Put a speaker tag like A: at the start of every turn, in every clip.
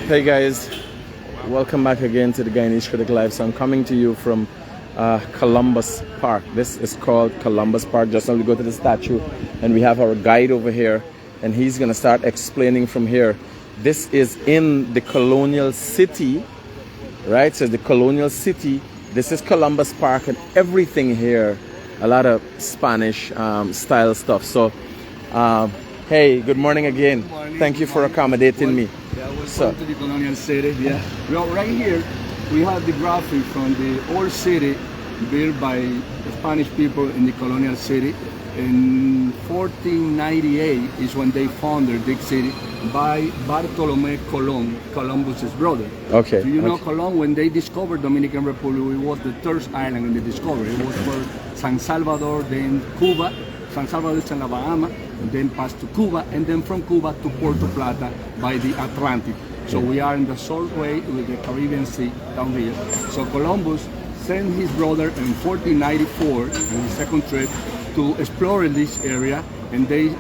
A: Hey guys, welcome back again to the Guyanese Critic Live. So I'm coming to you from Columbus Park. This is called Columbus Park. Just now we go to the statue and we have our guide over here and he's going to start explaining from here. This is in the Colonial City, right? So the Colonial City, this is Columbus Park and everything here, a lot of Spanish style stuff. So hey, good morning again.
B: Good morning.
A: Thank you for accommodating me.
B: Yeah, welcome to the Colonial City. Yeah, well, right here we have the graphic from the old city built by the Spanish people in the Colonial City. In 1498 is when they founded the city by Bartolomé Colón, Columbus's brother.
A: Okay.
B: So you know, Colón, when they discovered Dominican Republic, it was the third island in the discovery. It was for San Salvador, then Cuba. San Salvador is in La Bahama, and then passed to Cuba, and then from Cuba to Puerto Plata by the Atlantic. So we are in the salt way with the Caribbean Sea down here. So Columbus sent his brother in 1494 on his second trip to explore this area, and then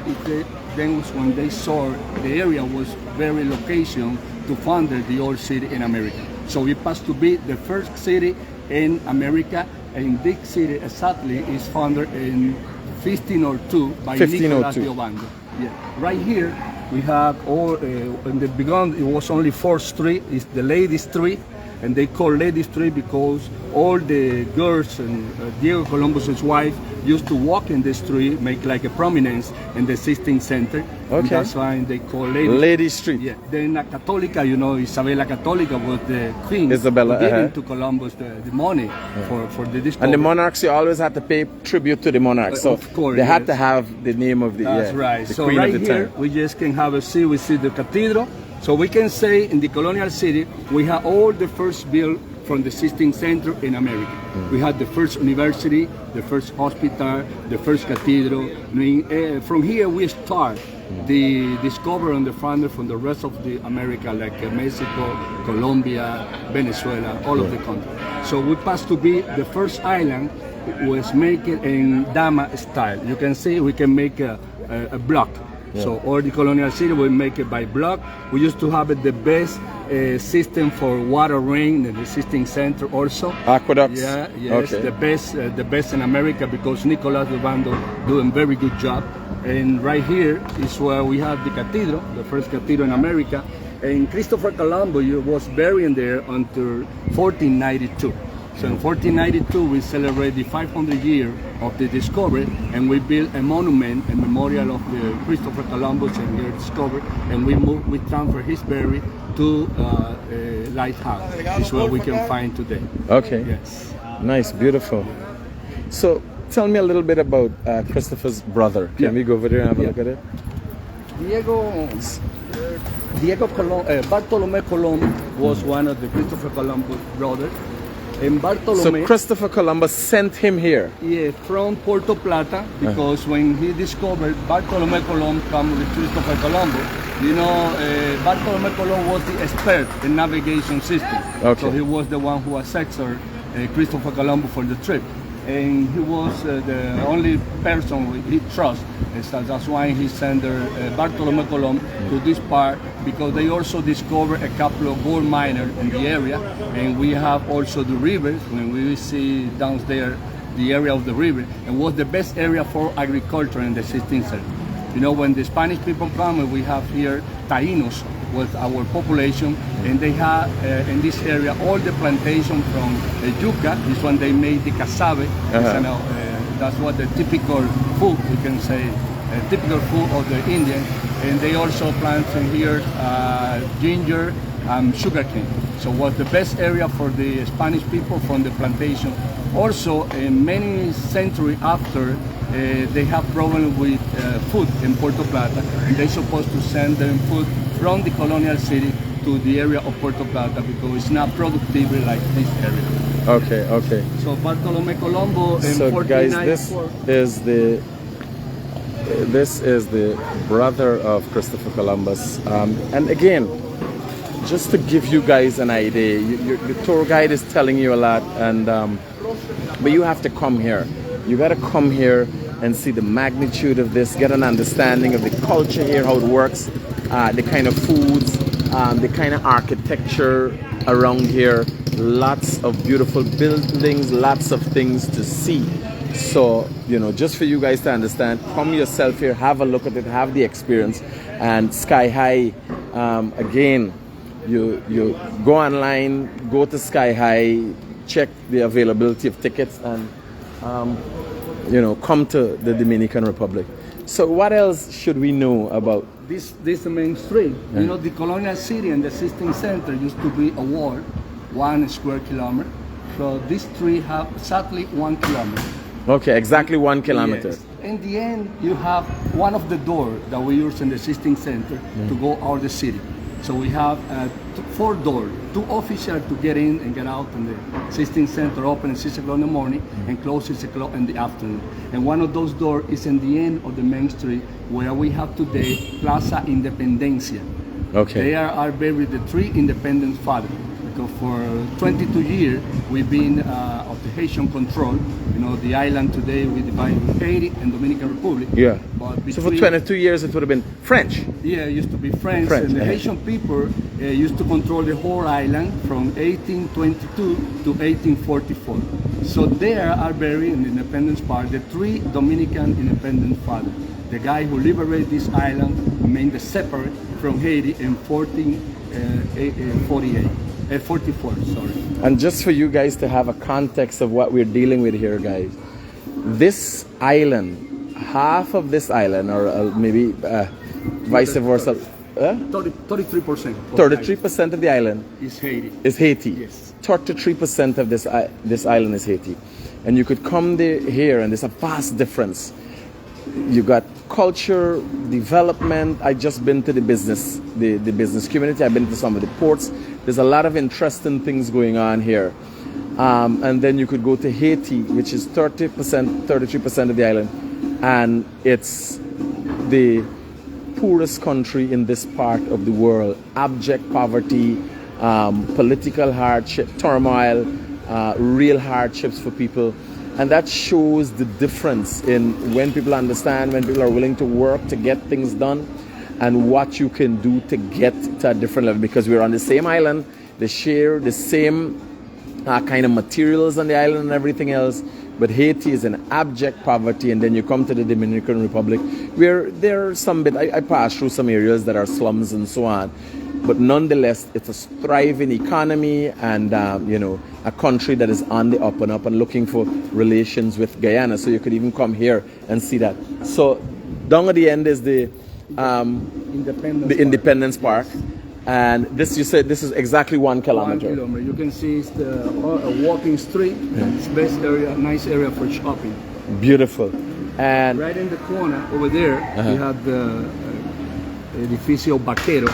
B: was when they saw the area was very location to found the old city in America. So we passed to be the first city in America, and this city exactly is founded in 1502 by Nicolas de Obando. Yeah. Right here we have all in the beginning it was only 4th Street, it's the Ladies Street, and they call Ladies Street because all the girls and Diego Columbus's wife used to walk in the street, make like a prominence in the 16th century. Okay. That's why they call Ladies
A: Street.
B: Yeah. Then Católica, you know, Isabella Católica was the queen.
A: Isabella,
B: giving to Columbus the money for the discovery.
A: And the monarchs, you always had to pay tribute to the monarchs. So
B: of course,
A: they had to have the name of the,
B: that's right.
A: The
B: so
A: queen
B: right
A: of the
B: here,
A: time.
B: we just can have a see. We see the cathedral. So we can say in the Colonial City, we have all the first built from the 16th century in America. We had the first university, the first hospital, the first cathedral. I mean, from here we start the discovery on the founder from the rest of the America, like Mexico, Colombia, Venezuela, all of the country. So we passed to be the first island was made in Dama style. You can see we can make a block. Yeah. So all the Colonial City we make it by block. We used to have the best system for water rain in the 16th century also.
A: Aqueducts?
B: Yeah, yes, okay. The best in America because Nicolas de Obando doing very good job. And right here is where we have the cathedral, the first cathedral in America. And Christopher Columbus was buried there until 1492. So in 1492 we celebrate the 500 year of the discovery, and we built a monument, a memorial of the Christopher Columbus and their discovery, and we transfer his burial to a lighthouse. It's what we can find today.
A: Okay.
B: Yes.
A: Nice, beautiful. So tell me a little bit about Christopher's brother. Can we go over there and have a look at it?
B: Bartolomé Colón was one of the Christopher Columbus brothers. And Bartolomé,
A: so Christopher Columbus sent him here?
B: Yeah, from Puerto Plata, because when he discovered Bartolomé Colón come with Christopher Columbus, you know, Bartolomé Colón was the expert in navigation system. Okay. So he was the one who assessed Christopher Columbus for the trip. And he was the only person he trusts. So that's why he sent Bartolomé Colón to this part, because they also discovered a couple of gold miners in the area. And we have also the rivers, when we see down there the area of the river, and was the best area for agriculture in the 16th century. You know, when the Spanish people come, we have here Taínos with our population, and they have in this area all the plantation from yuca. This one they made the cassave. That's what the typical food, we can say, typical food of the Indian. And they also plant in here ginger and sugarcane. So it was the best area for the Spanish people from the plantation. Also, in many centuries after, they have problems with food in Puerto Plata, and they're supposed to send them food from the Colonial City to the area of Puerto Plata because it's not productive like this area.
A: Okay, okay.
B: So Bartolomé Colombo in
A: so
B: 1494.
A: Guys, this is the brother of Christopher Columbus. And again, just to give you guys an idea, the tour guide is telling you a lot, and but you have to come here. You got to come here and see the magnitude of this, get an understanding of the culture here, how it works, the kind of foods, the kind of architecture around here. Lots of beautiful buildings, lots of things to see. So, you know, just for you guys to understand, come yourself here, have a look at it, have the experience. And Sky High, again, you go online, go to Sky High, check the availability of tickets, and you know, come to the Dominican Republic. So what else should we know about
B: this main street? You know, the Colonial City and the existing center used to be a wall, 1 square kilometer. So these three have exactly 1 kilometer.
A: Okay, exactly 1 kilometer.
B: Yes. In the end, you have one of the doors that we use in the existing center to go out of the city. So we have 4 doors, 2 official to get in and get out, and the existing center open at 6 o'clock in the morning and close 6 o'clock in the afternoon. And one of those doors is in the end of the main street where we have today Plaza Independencia.
A: Okay.
B: There are buried the 3 independent fathers. Because for 22 years we've been of the Haitian control. You know, the island today we divide with Haiti and Dominican Republic.
A: Yeah.
B: But
A: So for 22 years it would have been French.
B: Yeah, it used to be French. And the Haitian people used to control the whole island from 1822 to 1844. So there are buried in the Independence Park the 3 Dominican independent fathers. The guy who liberated this island made it separate from Haiti in 44, sorry.
A: And just for you guys to have a context of what we're dealing with here, guys, this island, half of this island, or maybe vice versa,
B: 33%.
A: 33% of the island
B: is Haiti.
A: Is Haiti.
B: Yes.
A: 33% of this island is Haiti, and you could come here, and there's a vast difference. You got culture, development. I just been to the business community. I've been to some of the ports. There's a lot of interesting things going on here. And then you could go to Haiti, which is 33% of the island, and it's the poorest country in this part of the world. Abject poverty, political hardship, turmoil, real hardships for people. And that shows the difference in when people understand, when people are willing to work to get things done, and what you can do to get to a different level. Because we're on the same island, they share the same kind of materials on the island and everything else, but Haiti is in abject poverty. And then you come to the Dominican Republic, where there are some bit, I passed through some areas that are slums and so on, but nonetheless it's a thriving economy, and you know, a country that is on the up and up and looking for relations with Guyana. So you could even come here and see that. So down at the end is the Independence Park.
B: Yes.
A: And this, you said this is exactly 1 kilometer.
B: 1 kilometer. You can see it's a walking street. It's best area, nice area for shopping.
A: Beautiful. And
B: right in the corner over there, we have the Edificio Vaquero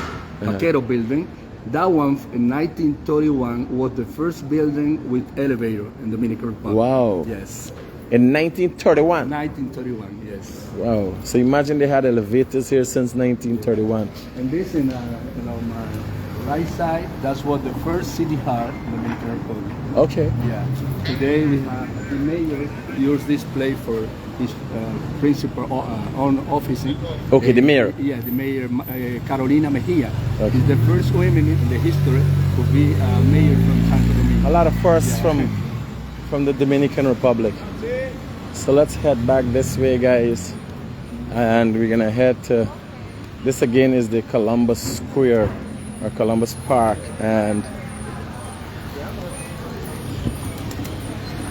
B: building. That one in 1931 was the first building with elevator in the Dominican Republic.
A: Wow.
B: Yes.
A: In 1931?
B: 1931, yes.
A: Wow. So imagine they had elevators here since 1931.
B: And this in my right side, that's what the first city hall in the Dominican Republic.
A: Okay.
B: Yeah. Today we have the mayor use this place for his principal own office.
A: Okay, the mayor.
B: Yeah, the mayor Carolina Mejia.
A: Okay.
B: Is the first woman in the history to be mayor from Santo Domingo.
A: A lot of firsts from the Dominican Republic. So let's head back this way, guys, and we're gonna head to, this again is the Columbus Square or Columbus Park. And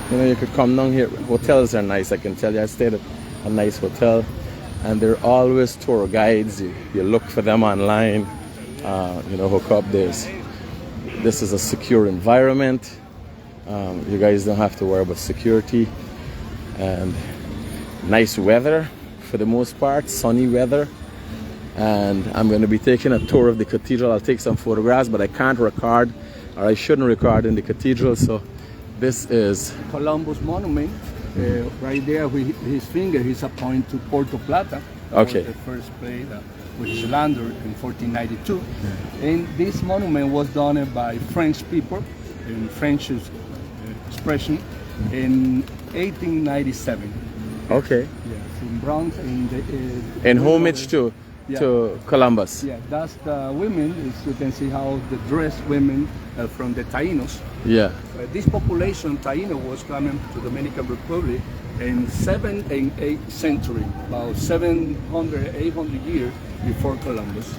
A: you know, you could come down here. Hotels are nice, I can tell you. I stayed at a nice hotel, and there are always tour guides. You look for them online, you know, hook up. This is a secure environment. You guys don't have to worry about security. And nice weather for the most part, sunny weather. And I'm going to be taking a tour of the cathedral. I'll take some photographs, but I can't record, or I shouldn't record in the cathedral. So this is
B: Columbus Monument. Right there with his finger, he's pointing to Puerto Plata.
A: Okay.
B: The first place which landed in 1492. And this monument was done by French people, in French expression, in 1897.
A: okay.
B: Yes, in bronze.
A: In homage to to Columbus.
B: Yeah, that's the women. As you can see how the dressed women from the Tainos.
A: Yeah.
B: This population, Taino, was coming to Dominican Republic in 7th and 8th century, about 700, 800 years before Columbus.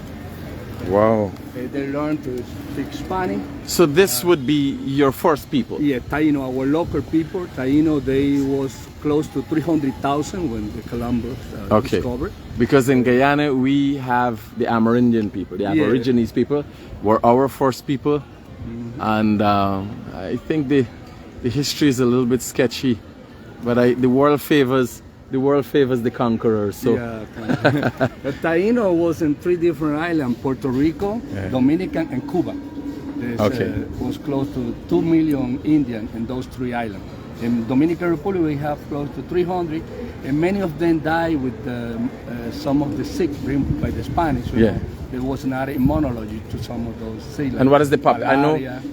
A: Wow.
B: They learned to speak Spanish.
A: So this would be your first people?
B: Yeah, Taino, our local people. Taino, they was close to 300,000 when the Columbus discovered.
A: Because in Guyana, we have the Amerindian people, the Aborigines people, were our first people. Mm-hmm. And I think the history is a little bit sketchy, but the world favors the conquerors. So.
B: Yeah, the Taino was in 3 different islands: Puerto Rico, Dominican, and Cuba. Was close to 2 million Indians in those 3 islands. In Dominican Republic, we have close to 300, and many of them died with some of the sick bring by the Spanish. There was not immunology to some of those sick.
A: And what is the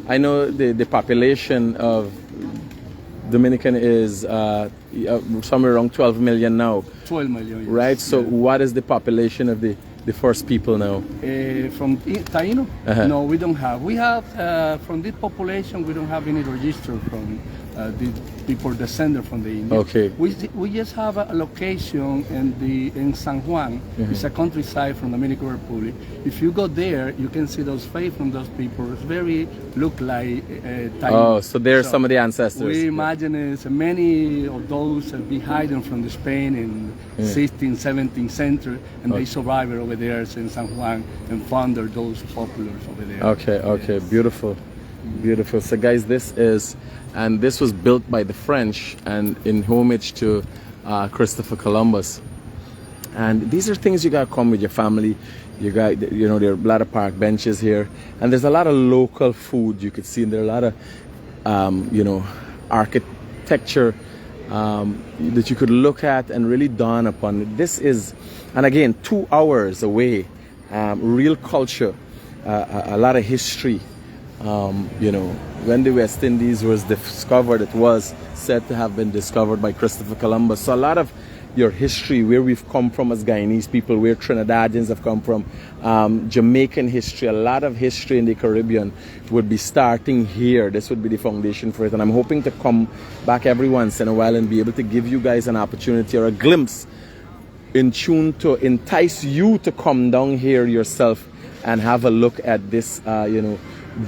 A: I know the population of Dominican is somewhere around 12 million now.
B: 12 million. Yes.
A: Right. So what is the population of the first people now?
B: From Taino? No, we don't have. We have from this population. We don't have any register from the people descended from the Indians.
A: Okay.
B: We just have a location in San Juan. It's a countryside from the Dominican Republic. If you go there, you can see those faces from those people. It's very look like Taino.
A: Oh, so there's some of the ancestors.
B: We imagine many of those be hidden from the Spain in 16th, 17th century, and they survived over there in San Juan and founded those populars over there.
A: Okay, beautiful. Beautiful. So guys, this was built by the French and in homage to Christopher Columbus. And these are things you gotta come with your family. You got, there are a lot of park benches here, and there's a lot of local food you could see. And there are a lot of, architecture that you could look at and really dawn upon. This is, and again, 2 hours away, real culture, a lot of history. When the West Indies was discovered, it was said to have been discovered by Christopher Columbus. So a lot of your history, where we've come from as Guyanese people, where Trinidadians have come from, Jamaican history, a lot of history in the Caribbean would be starting here. This would be the foundation for it. And I'm hoping to come back every once in a while and be able to give you guys an opportunity or a glimpse in tune to entice you to come down here yourself and have a look at this,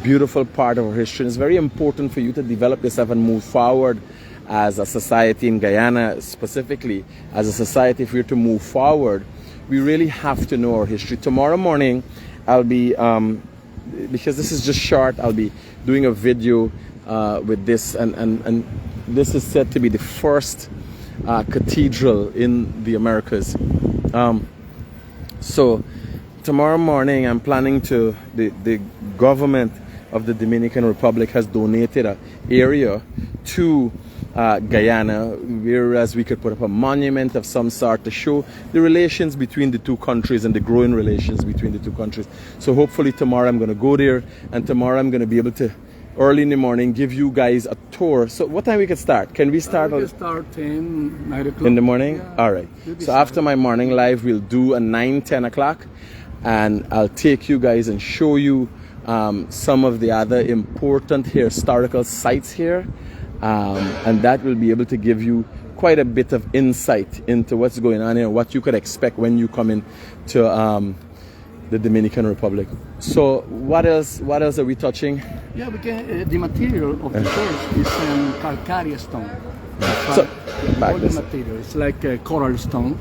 A: beautiful part of our history. And it's very important for you to develop yourself and move forward as a society in Guyana, specifically as a society. If we're to move forward, we really have to know our history. Tomorrow morning, I'll be, because this is just short, I'll be doing a video with this, and this is said to be the first cathedral in the Americas. So tomorrow morning, I'm planning to, the government of the Dominican Republic has donated an area to Guyana, whereas we could put up a monument of some sort to show the relations between the 2 countries and the growing relations between the 2 countries. So hopefully tomorrow I'm going to go there, and tomorrow I'm going to be able to, early in the morning, give you guys a tour. So what time we can start? Can we start?
B: We can start 10, 9 o'clock.
A: In the morning?
B: Yeah.
A: All right. So after my morning live, we'll do a 9, 10 o'clock, and I'll take you guys and show you some of the other important historical sites here, and that will be able to give you quite a bit of insight into what's going on here, what you could expect when you come in to the Dominican Republic. So what else are we touching?
B: Yeah, we can, the material of the church is calcareous stone.
A: So,
B: all the material, it's like a coral stone.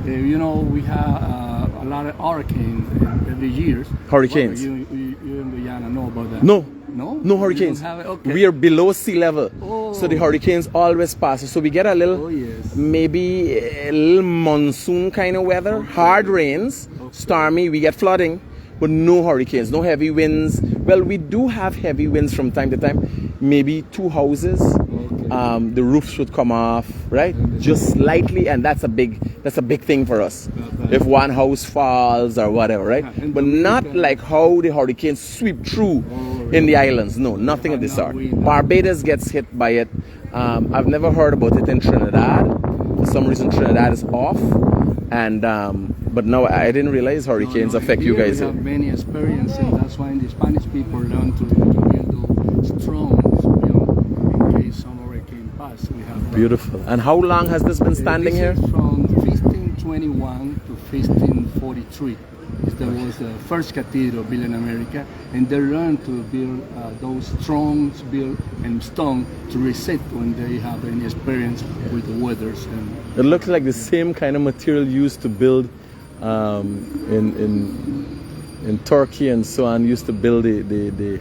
B: We have a lot of hurricanes every year.
A: Hurricanes?
B: You in Guyana know about that?
A: No hurricanes.
B: Okay.
A: We are below sea level, so the hurricanes always pass. So we get a little, maybe a little monsoon kind of weather, hard rains, stormy. We get flooding, but no hurricanes, no heavy winds. Well, we do have heavy winds from time to time. Maybe 2 houses, the roofs would come off, right? Just slightly, and that's a big thing for us. If one house falls or whatever, right? But not like how the hurricanes sweep through in the islands. No, nothing of the sort. Barbados gets hit by it. I've never heard about it in Trinidad. For some reason, Trinidad is off. And but no, I didn't realize hurricanes affect you guys.
B: We have many experiences, and that's why the Spanish people learn to build those strong, in case some hurricane pass. We have
A: beautiful. And how long has this been standing here?
B: From 1521 to 1543. There was the first cathedral built in America, and they learned to build those strong built and stone to reset when they have any experience with the weathers. And
A: it looks like the same kind of material used to build in Turkey and so on. Used to build the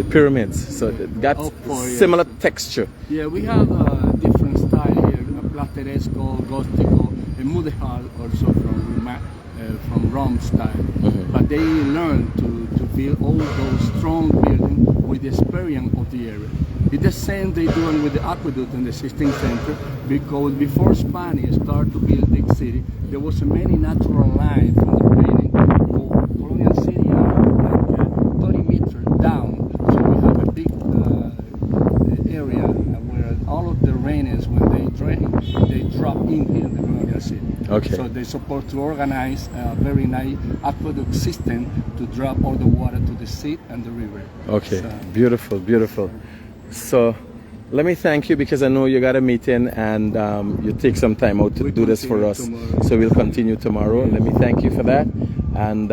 A: pyramids, so it got similar texture.
B: Yeah, we have different style here: plateresco, gótico, and mudéjar also from Rome style. But they learn to build all those strong buildings with the experience of the area. It's the same they doing with the aqueduct in the 16th century, because before Spanish started to build big city, there was many natural lines from the beginning. Colonial city are like 30 meters down, so we have a big area where all of the rains, when they drain, they drop in here in the colonial city.
A: Okay.
B: So they're supposed to organize a very nice aqueduct system to drop all the water to the sea and the river.
A: Okay, so, beautiful, beautiful. So let me thank you, because I know you got a meeting and you take some time out to do this for us. Tomorrow. So we'll continue tomorrow. Let me thank you for that. And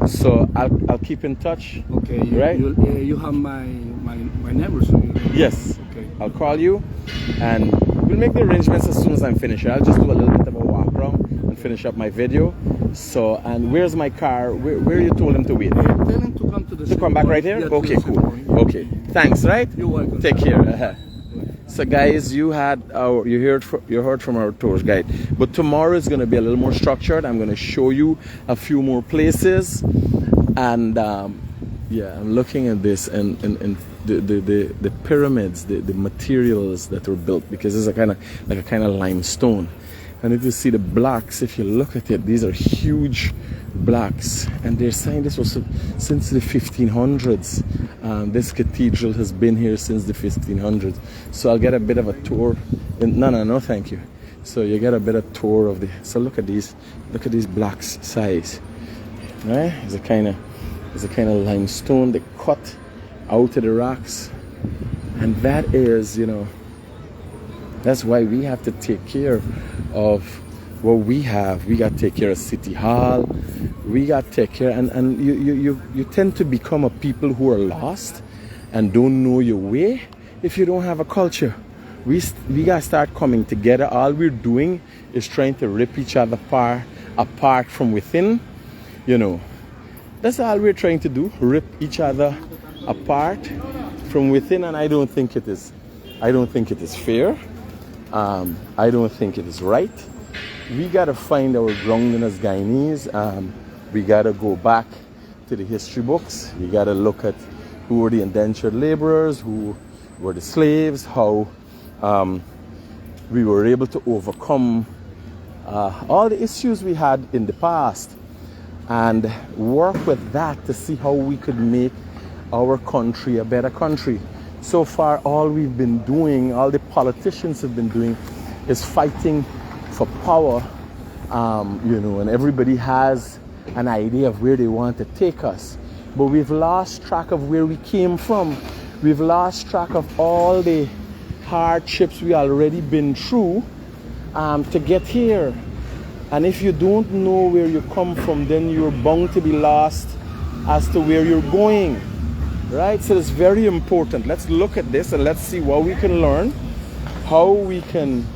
A: so I'll keep in touch.
B: Okay.
A: Right?
B: You have my number, so
A: yes.
B: Okay.
A: I'll call you and we'll make the arrangements as soon as I'm finished. I'll just do a little bit of a walk around and finish up my video. So, and where's my car? Where you told him to wait?
B: Tell him to come to the.
A: To come back right here?
B: Yeah,
A: okay, cool. Okay, thanks. Right?
B: You're welcome.
A: Take care. So, guys, you heard from our tour guide. But tomorrow is going to be a little more structured. I'm going to show you a few more places, and yeah, I'm looking at this and the pyramids, the materials that were built, because this is like a kind of limestone. And if you see the blocks, if you look at it, these are huge blocks, and they're saying this was since the 1500s. This cathedral has been here since the 1500s. So I'll get a bit of a tour. No, thank you. So you get a bit of tour of the. So look at these blocks size. Right? It's a kind of limestone they cut out of the rocks, and that is, that's why we have to take care of what we have. We got to take care of City Hall. We got to take care, and you tend to become a people who are lost and don't know your way if you don't have a culture. We got to start coming together. All we're doing is trying to rip each other apart from within. That's all we're trying to do, rip each other apart from within, and I don't think it is fair. I don't think it is right. We got to find our grounding as Guyanese. We got to go back to the history books. We got to look at who were the indentured laborers, who were the slaves, how we were able to overcome all the issues we had in the past, and work with that to see how we could make our country a better country. So far, all we've been doing, all the politicians have been doing, is fighting for power, and everybody has an idea of where they want to take us. But we've lost track of where we came from. We've lost track of all the hardships we already been through to get here. And if you don't know where you come from, then you're bound to be lost as to where you're going. Right? So it's very important. Let's look at this and let's see what we can learn, how we can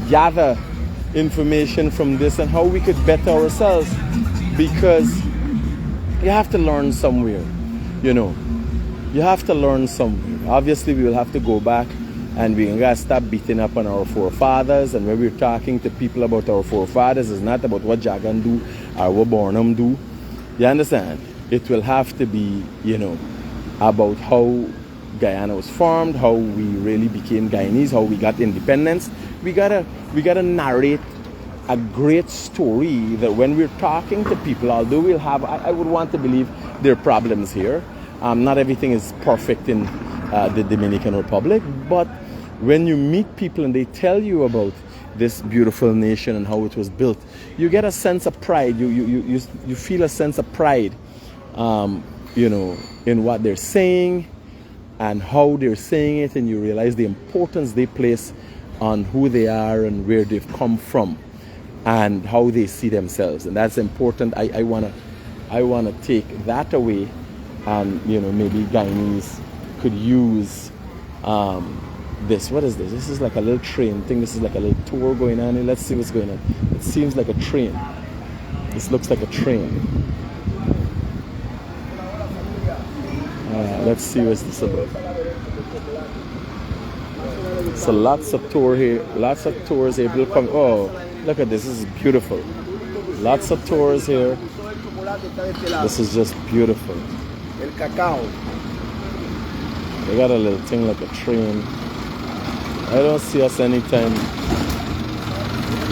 A: gather information from this, and how we could better ourselves, because you have to learn somewhere. You have to learn somewhere. Obviously, we will have to go back and we gotta stop beating up on our forefathers. And when we're talking to people about our forefathers, it's not about what Jagan do or what Barnum do. You understand? It will have to be, about how Guyana was formed, how we really became Guyanese, how we got independence. We gotta narrate a great story that when we're talking to people, although we'll have, I would want to believe there are problems here. Not everything is perfect in the Dominican Republic, but when you meet people and they tell you about this beautiful nation and how it was built, you get a sense of pride. You feel a sense of pride, you know, in what they're saying and how they're saying it, and you realize the importance they place on who they are and where they've come from and how they see themselves. And that's important. I wanna take that away, and you know, maybe Guyanese could use this. What is this? This is like a little train thing. This is like a little tour going on here. Let's see what's going on. It seems like a train. This looks like a train. Let's see what's this about. So lots of tour here, lots of tours here. People come. Oh, look at this. This is beautiful. Lots of tours here. This is just beautiful.
C: El cacao.
A: They got a little thing like a train. I don't see us anytime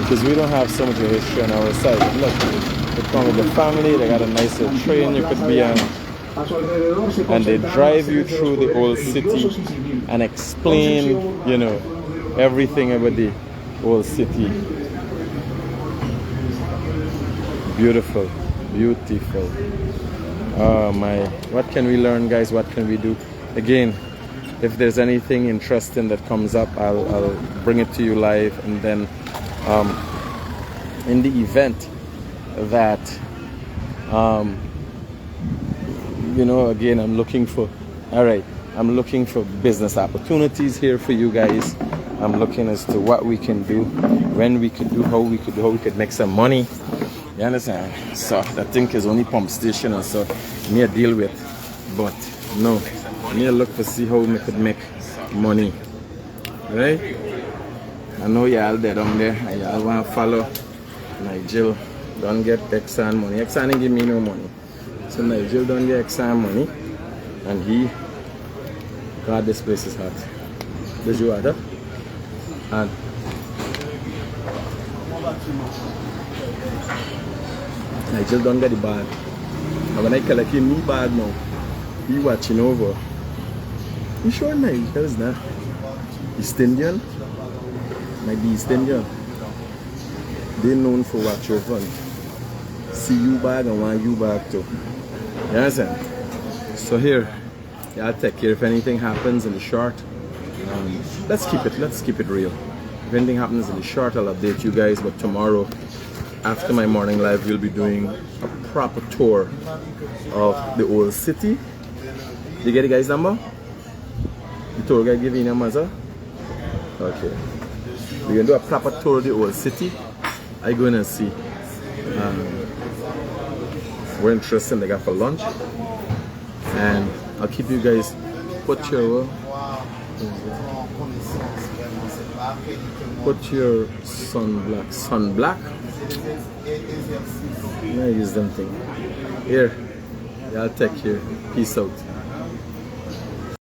A: because we don't have so much of history on our side. Look, they come with the family. They got a nice little train you could be on. And they drive you through the old city and explain, you know, everything about the old city. Beautiful, beautiful. Oh my, what can we learn, guys? What can we do? Again, if there's anything interesting that comes up, I'll bring it to you live. And then in the event that you know, again, I'm looking for business opportunities here for you guys. I'm looking as to what we can do, when we could do, how we could make some money. You understand? So that thing is only pump station, and so me a deal with, but no, me a look to see how we could make money. Right? I know y'all there down there, and y'all want to follow Nigel. Don't get Exxon money. Exxon ain't give me no money. So Nigel don't get Exxon money, and God, this place is hot. There's your water. And Nigel don't get the bad. And when I collect him, me bad now. He watching over. You sure Nigel is that? East Indian? Might be East Indian. They're known for watch over. See you bag and want you back too. You understand? So here, I'll take care if anything happens in the short. Let's keep it real. If anything happens in the short, I'll update you guys. But tomorrow, after my morning live, we'll be doing a proper tour of the old city. You get the guy's number? The tour guy give you number, sir? Okay. We're gonna do a proper tour of the old city. I go in and see. We're interested they got for lunch, and I'll keep you guys. Put your sun black. I use them thing here. Y'all take care. Peace out.